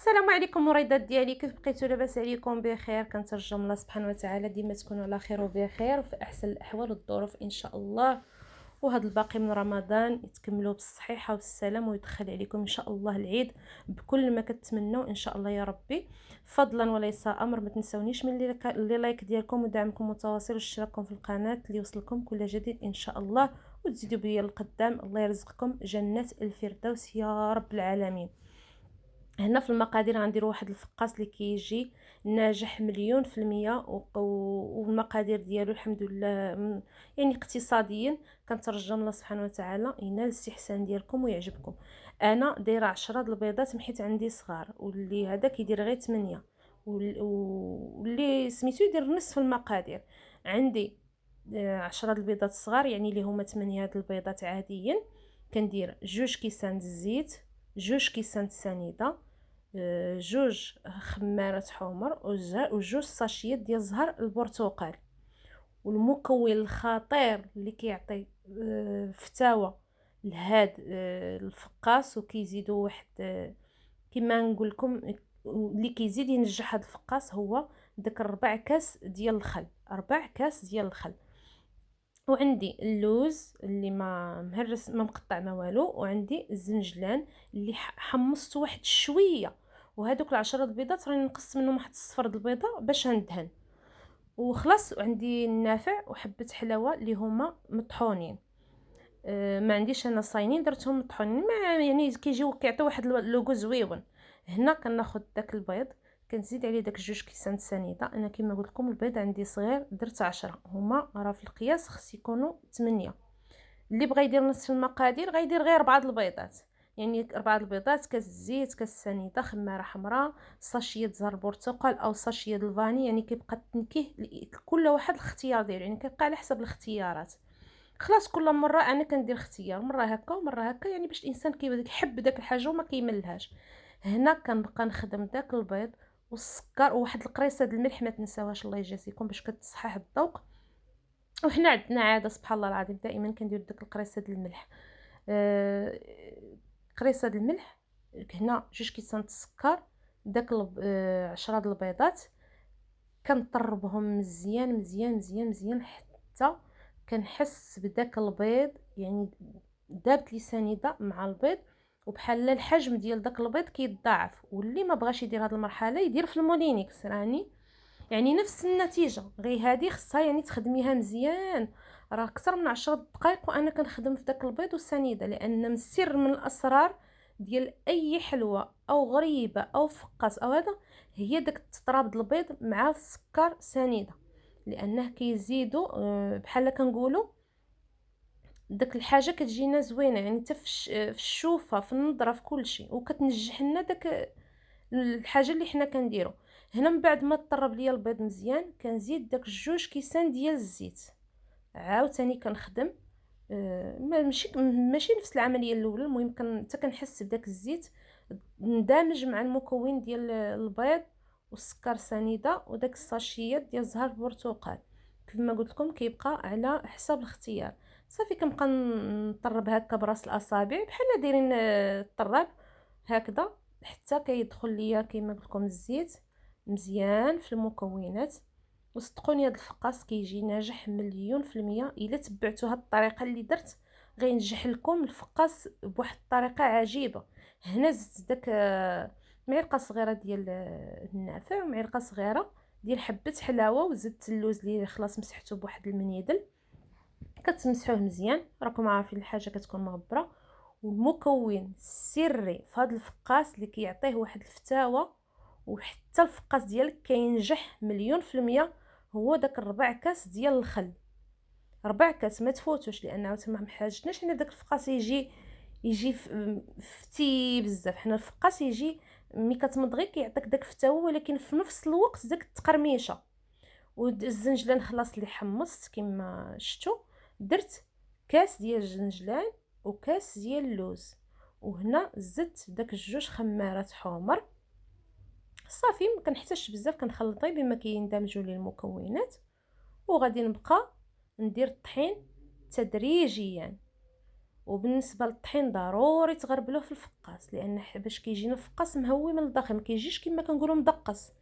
السلام عليكم مريضات ديالي، كيف بقيتو؟ لاباس عليكم؟ بخير؟ كنترجى من الله سبحانه وتعالى ديما تكونوا على خير وبخير وفي احسن الاحوال والظروف ان شاء الله. وهذا الباقي من رمضان يتكملوا بالصحيحه والسلام ويدخل عليكم ان شاء الله العيد بكل ما كتمنوا ان شاء الله يا ربي. فضلا وليس امر، ما تنسونيش من اللي لايك ديالكم ودعمكم متواصل واشتراككم في القناه ليوصلكم كل جديد ان شاء الله، وتزيدوا بيا القدام. الله يرزقكم جنات الفردوس يا رب العالمين. هنا في المقادير غنديروا واحد الفقاس اللي كيجي ناجح مليون في المية، والمقادير ديالو الحمد لله يعني اقتصاديا. كنترجى من الله سبحانه وتعالى ينال الاستحسان ديالكم ويعجبكم. انا دايره 10 د البيضات حيت عندي صغار، واللي هذا كيدير غير 8، واللي سميتو يدير نصف المقادير. عندي 10 د البيضات الصغار يعني اللي هما 8 د البيضات عاديا. كندير 2 كيسان الزيت، 2 كيسان سنيده، 2 خمارات حمر، وجوج ساشيات ديال زهر البرتقال. والمكون الخطير اللي كيعطي فتاوى لهاد الفقاس وكيزيدوا واحد كما نقول لكم اللي كيزيد ينجح هاد الفقاس هو داك 4 كاس ديال الخل، 4 كاس ديال الخل. وعندي اللوز اللي ما مهرس ما مقطع ما والو، وعندي الزنجلان اللي حمصته واحد شويه. وهذوك العشرة البيضات راني نقص منهم واحد الصفر د البيضه باش ندهن وخلاص. وعندي النافع وحبه حلاوه اللي هما مطحونين. ما عنديش انا صاينين، درتهم مطحونين ما يعني كيجيو كيعطيو واحد اللوغو زويون. هنا كناخذ داك البيض كنزيد عليه داك 2 كيسان سنيده. انا كما قلت لكم البيض عندي صغير درت 10، هما راه في القياس خص يكونوا 8. اللي بغى يدير نصف المقادير غيدير غير 4 البيضات، يعني 4 البيضات، كاس الزيت، كاس سنيده، خماره حمراء، ساشيه زهر البرتقال او ساشيه الفاني، يعني كيبقى التنكيه كل واحد الاختيار ديالو، يعني كيبقى على حسب الاختيارات. خلاص كل مره انا كندير اختيار، مره هكا ومره هكا، يعني باش الانسان كيحب داك الحاجه وما كيملهاش. هنا كنبقى نخدم داك البيض والسكر وواحد القريصه د الملح ما تنساوهاش الله يجازيكم باش كتصحح الذوق. وحنا عندنا عاده سبحان الله العظيم دائما كندير داك القريصه د الملح. آه قريصه د الملح، هنا 2 كيسان السكر، داك 10 د البيضات. كنطربهم مزيان مزيان مزيان مزيان حتى كنحس بداك البيض يعني دابت لساني مع البيض، وبحال الحجم ديال داك البيض كيتضاعف. واللي ما بغاش يدير هذه المرحله يدير في المولينيكس راني يعني نفس النتيجه، غير هذه خصها يعني تخدميها مزيان. راه اكثر من 10 دقائق وانا كنخدم في داك البيض والسنيده، لان من السر من الاسرار ديال اي حلوه او غريبه او فقاس او هذا هي داك التطراب د البيض مع السكر سنيده، لانه كيزيدوا بحال كنقولوا داك الحاجه كتجينا زوينه، يعني حتى في الشوفه في النظره في كل شيء، وكتنجح لنا داك الحاجه اللي حنا كنديرو. هنا من بعد ما طرب ليا البيض مزيان كنزيد داك 2 كيسان ديال الزيت، عاوتاني كنخدم. ماشي نفس العمليه الاولى، المهم حتى كنحس بداك الزيت ندمج مع المكون ديال البيض والسكر سنيده وداك الساشيات ديال زهر البرتقال. كما قلت لكم كيبقى على حساب الاختيار. صافي كنبقى نطرب هكا براس الاصابع بحال دايرين الطراب هكذا حتى كيدخل ليا كما قلت لكم الزيت مزيان في المكونات. وصدقوني هذا الفقاس كيجي ناجح مليون في المية. الا تبعتوا هاد الطريقه اللي درت غينجح لكم الفقاس بواحد الطريقه عجيبه. هنا زدت داك معلقه صغيره ديال النافع ومعلقه صغيره ديال حبه حلاوه، وزدت اللوز اللي خلاص مسحته بواحد المنيدل. كتمسحوه مزيان، راكم عارفين الحاجه كتكون مغبره. والمكون السري في هذا الفقاس اللي كيعطيه واحد الفتاوى وحتى الفقاس ديالك كينجح مليون في المية هو داك 4 كاس ديال الخل. 4 كاس ما تفوتوش، لانه تما محتاجناش حنا داك الفقاس يجي فتي بزاف. حنا الفقاس يجي ملي كتمضغي كيعطيك داك فتاوى، ولكن في نفس الوقت داك التقرميشه. والزنجلان خلاص اللي حمصت كما شفتوا، درت كاس ديال الزنجلان وكاس ديال اللوز، وهنا زدت داك 2 خمارات حمر. صافي ما كنحتاجش بزاف، كنخلط غير بما كيندمجوا لي المكونات. وغادي نبقى ندير الطحين تدريجيا. وبالنسبه للطحين ضروري تغربلوه في الفقاس، لان باش كيجينا الفقاس مهوي من الداخل، ما كيجيش كما كنقولوا مدقص.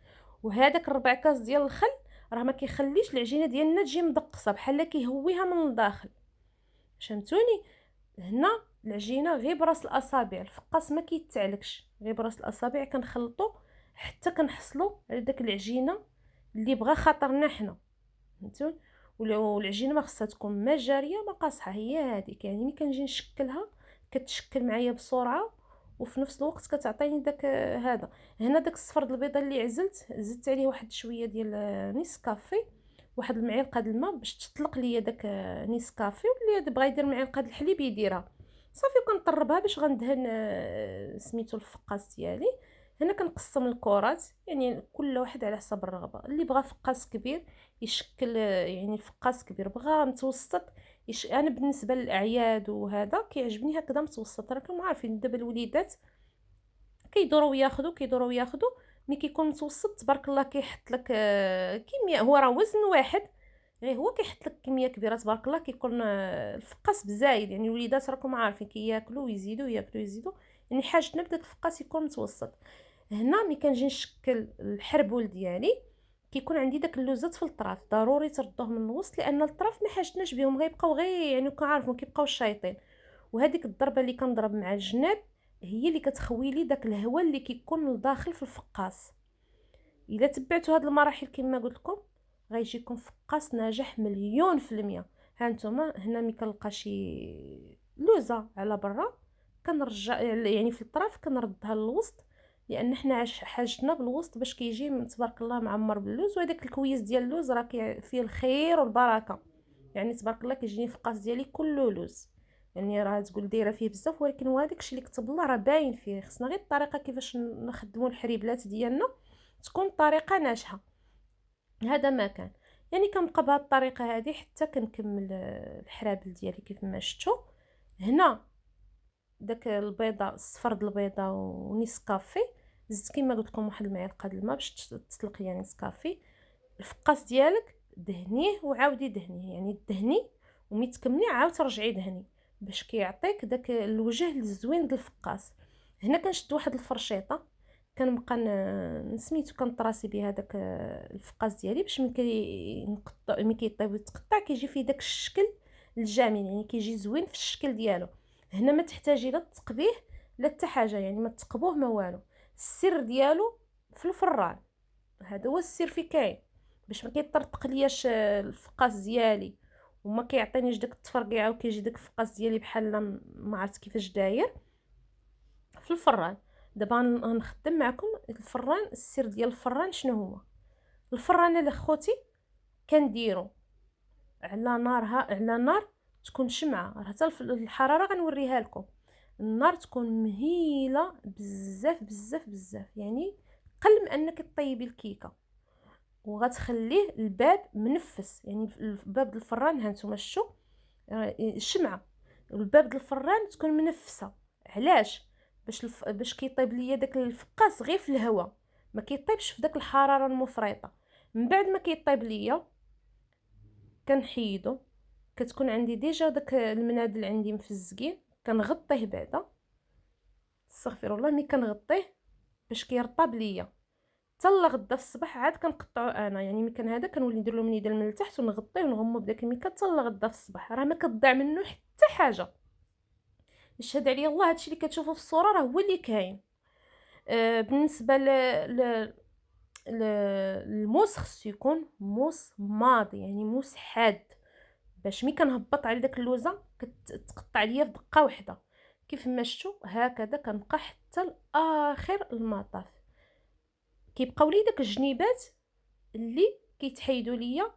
وهذاك 4 كاس ديال الخل راه ما كيخليش العجينه ديالنا تجي مدقصه، بحال كيهويها من الداخل. فهمتوني؟ هنا العجينه غير براس الاصابع، الفقاس ما كيتعلكش، غير براس الاصابع كنخلطوا حتى كنحصلوا على داك العجينه اللي بغى خاطرنا حنا. فهمتوا؟ والعجينه ما خصها تكون ما جاريه ما قاصحه، هي هذيك. يعني ملي كنجي نشكلها كتشكل معايا بسرعه، وفي نفس الوقت كتعطيني داك هذا. هنا داك الصفر د البيضه اللي عزلت، زدت عليه واحد شويه ديال نيسكافي، واحد المعلقه د الماء باش تطلق ليا داك نيسكافي، واللي بغى يدير معلقه د الحليب يديرها صافي. وكنطربها باش غندهن سميتو الفقاس ديالي. هنا كنقسم الكرات، يعني كل واحد على حسب الرغبه. اللي بغى فقاس كبير يشكل يعني فقاس كبير، بغى متوسط انا بالنسبه للاعياد وهذا كيعجبني هكذا متوسط. راكم عارفين دابا الوليدات كيدوروا ياخذوا ملي كيكون متوسط تبارك الله كيحط لك كميه، هو راه وزن واحد، غير هو كيحط لك كميه كبيره تبارك الله، كيكون الفقاس بزايد. يعني الوليدات راكم عارفين كياكلوا ويزيدوا ياكلوا يزيدوا، يعني حاجتنا بداك الفقاس يكون متوسط. هنا ملي كنجي نشكل الحربول ديالي كيكون عندي داك اللوزات في الطراف، ضروري تردوه من الوسط، لان الطراف ما حاجتناش بهم، غيبقاو غير يعني كنعرفوا كيبقاو شايطين. وهذيك الضربه اللي كنضرب مع الجناب هي اللي كتخوي لي داك الهواء اللي كيكون لداخل في الفقاس. الا تبعتوا هاد المراحل كما قلت لكم غيجيكم فقاس ناجح 100%. ها نتوما هنا ملي كنلقى شي لوزه على برا كنرجع يعني في الطرف كنردها للوسط، لان حنا حاجتنا بالوسط باش كيجي تبارك الله معمر باللوز. وهذاك الكويس ديال اللوز راه فيه الخير والبركه، يعني تبارك الله كيجيني الفقاس ديالي كله لوز. يعني راه تقول دايره فيه بزاف، ولكن هو هذاك الشيء اللي كتب الله راه باين فيه. خصنا غير الطريقه كيفاش نخدموا الحريبلات ديالنا تكون طريقه ناجحه. هذا ما كان، يعني كنبقى بهذه الطريقه هذه حتى كنكمل الحرابل ديالي كيف ما شفتوا. هنا داك البيضه الصفر د البيضه ونيسكافي، زدت كما قلت لكم واحد المعلقه د الماء باش تطلق يعني نيسكافي. الفقاس ديالك دهنيه وعاودي دهنيه، يعني دهني ومي تكملي عاود ترجعي دهني باش كيعطيك داك الوجه الزوين د الفقاس. هنا كنشد واحد الفرشيطه كنبقى نسميتو كنطراسي بها داك الفقاس ديالي باش ملي كيطيب ويتقطع كيجي فيه داك الشكل الجميل، يعني كيجي زوين في الشكل ديالو. هنا ما تحتاجي لا تقبيه لا حتى حاجه، يعني ما تقبوه ما والو. السر ديالو في الفران، هذا هو السر في كاين باش ما كيطرطق لياش الفقاس ديالي وما كيعطينيش داك التفرقيعه وكيجي داك الفقاس ديالي بحال ما عرفت كيفاش داير. في الفران دابا غنخدم معكم الفران. السر ديال الفران شنو هو؟ الفران الاخوتي كنديرو على نار تكون شمعه، راه حتى الحراره غنوريها لكم. النار تكون مهيله بزاف بزاف بزاف، يعني قل من انك طيبي الكيكه، وغتخليه الباب منفس. يعني الباب الفران ها نتوما شفتوا الشمعه، الباب الفران تكون منفسه. علاش؟ باش كيطيب ليا داك الفقاس غير في الهواء، ما كيطيبش في داك الحراره المفرطه. من بعد ما كيطيب ليا كنحيدو، كتكون عندي ديجا داك المنادل عندي مفزقين، كنغطيه بعدا استغفر الله ملي كنغطيه باش كيرطب ليا حتى لغدا في الصباح عاد كنقطعو انا. يعني ملي كان هذا كنولي ندير له من يدين من التحت ونغطيه ونغمو بداك الميكا حتى لغدا في الصباح، راه ما كتضيع منه حتى حاجه. يشهد عليا الله هادشي اللي كتشوفوا في الصوره راه هو اللي كاين. بالنسبه الموس خصو يكون موس ماضي، يعني موس حاد، باش ملي كنهبط على داك اللوزه كتقطع ليا في دقه واحده. كيف ما شفتوا هكذا كنبقى حتى لاخر المطاف. كيبقاو لي داك الجنيبات اللي كيتحيدوا ليا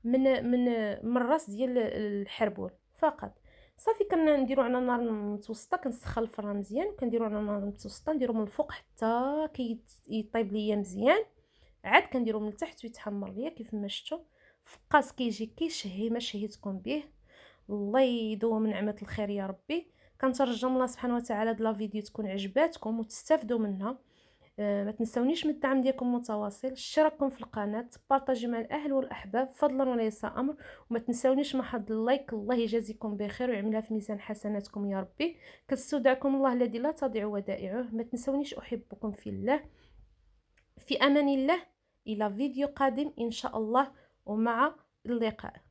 من الراس ديال الحربول فقط. صافي كنديرو على نار متوسطه، كنسخن الفران مزيان وكنديرو على نار متوسطه، نديرو من الفوق حتى كيطيب ليا مزيان، عاد كنديرو من التحت ويتحمر ليا كيف ما شفتوا. فقاس كيجي كيشهي ما شهيتكم به. الله يدوم نعمه الخير يا ربي. كنترجى من الله سبحانه وتعالى هاد لا فيديو تكون عجباتكم وتستافدوا منها. ما تنسونيش من الدعم ديالكم متواصل، اشتراككم في القناه، بارطاجي مع الاهل والاحباب فضلا وليس امر، وما تنسونيش من حظ اللايك. الله يجازيكم بخير ويعملها في ميزان حسناتكم يا ربي. كنستودعكم الله الذي لا تضيع ودائعه. ما تنسونيش احبكم في الله. في امان الله، الى فيديو قادم ان شاء الله، ومع اللقاء.